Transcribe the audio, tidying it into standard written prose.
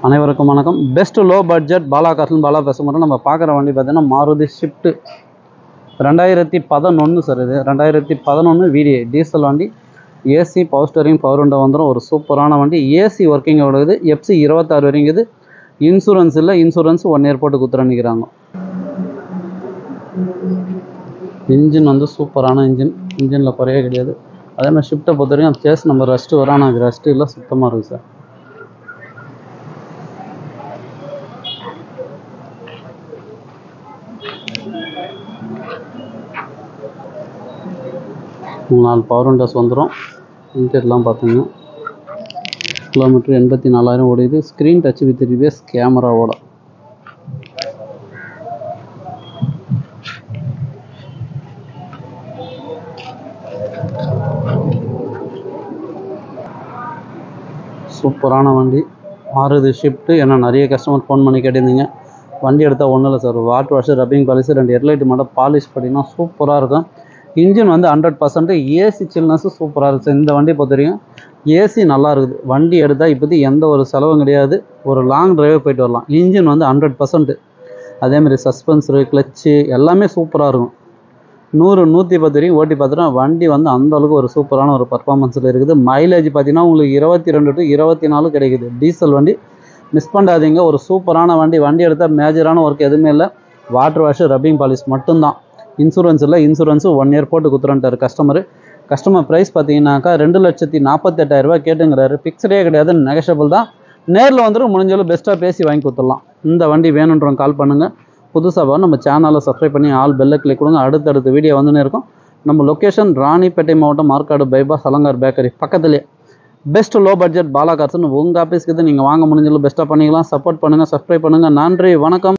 அனைவருக்கும் வணக்கம். Best low budget Bala கார்ஸ்னு பாலா பேசும்போது நம்ம பார்க்குற வண்டி பார்த்தீங்கன்னா மாருதி ஷிஃப்ட் 2011 சார். இது 2011 VDI டீசல் வண்டி. AC power steering power window வந்துடும். ஒரு சூப்பரான வண்டி. ஏசி ஒர்க்கிங்கோட இது. FC 26 வரைங்குது. இன்சூரன்ஸ் இல்லை, இன்சூரன்ஸ் 1 இயர் போட்டு குத்துறன்னிக்கிறாங்க. இன்ஜின் வந்து சூப்பரான இன்ஜினில் குறையே கிடையாது. அதே மாதிரி ஷிஃப்ட்டை பொறுத்த வரைக்கும் சேஸ் நம்ம ரஸ்ட்டு வரும். ஆனால் ரஸ்ட்டு இல்லை, சுத்தமாக இருக்குது சார். நாலு பவர் விண்டோஸ் வந்துடும். இன்டீரியர்லாம் பார்த்தீங்கன்னா கிலோமீட்டர் 84,000 ஓடிது. ஸ்க்ரீன் டச் வித் ரிவேஸ் கேமராவோட. சூப்பரான வண்டி மாருதி ஷிஃப்ட். ஏன்னா நிறைய கஸ்டமர் ஃபோன் பண்ணி கேட்டிருந்தீங்க. வண்டி எடுத்தால் ஒன்றும் இல்லை sir. Water wash, rubbing policy, 2 headlight மட்டும் பாலிஷ் பண்ணிங்கன்னா சூப்பராக இருக்கும். இன்ஜின் வந்து 100%. ஏசி சில்னஸ் சூப்பராக இருக்குது. இந்த வண்டி பொறுத்த வரைக்கும் ஏசி நல்லா இருக்குது. வண்டி எடுத்தால் இப்போது எந்த ஒரு செலவும் கிடையாது. ஒரு லாங் டிரைவ் போயிட்டு வரலாம். இன்ஜின் வந்து 100%. அதேமாதிரி சஸ்பென்சரு, கிளச்சு எல்லாமே சூப்பராக இருக்கும். 100, 110 வரைக்கும் ஓட்டி பார்த்துட்டா வண்டி வந்து அந்தளவுக்கு ஒரு சூப்பரான ஒரு பர்ஃபார்மன்ஸில் இருக்குது. மைலேஜ் பார்த்தீங்கன்னா உங்களுக்கு 22 to 24 கிடைக்குது. டீசல் வண்டி மிஸ் பண்ணாதீங்க. ஒரு சூப்பரான வண்டி. வண்டி எடுத்தால் மேஜரான ஒர்க் எதுவுமே இல்லை. வாட்டர் வாஷு, ரப்பிங் பாலிஷ் மட்டும்தான். இன்சூரன்ஸ் இல்லை, இன்சூரன்ஸு 1 இயர் போட்டு குத்துறன்ட்டார் கஸ்டமர் ப்ரைஸ் பார்த்தீங்கன்னாக்கா 2,48,000 கேட்டுங்கிறாரு. ஃபிக்ஸ்டே கிடையாது, நெகஷபிள் தான். நேரில் வந்துடும். முடிஞ்சாலும் பெஸ்ட்டாக பேசி வாங்கி கொடுத்துடலாம். இந்த வண்டி வேணுன்றவங்க கால் பண்ணுங்கள். புதுசாக நம்ம சேனலை சப்ஸ்கிரைப் பண்ணி ஆல் பெல்லை கிளிக் கொடுங்க. அடுத்தடுத்த வீடியோ வந்துன்னு இருக்கும். நம்ம லொக்கேஷன் ராணிப்பேட்டை மாவட்டம், மார்க்காடு பைபாஸ், அலங்கார் பேக்கரி பக்கத்துலேயே. பெஸ்ட் லோ பட்ஜெட் பாலா கார்ஸ்னு உங்கள் ஆஃபீஸ்க்கு நீங்கள் வாங்க முடிஞ்சாலும் பெஸ்ட்டாக பண்ணிக்கலாம். சப்போர்ட் பண்ணுங்கள், சப்ஸ்கிரைப் பண்ணுங்கள். நன்றி, வணக்கம்.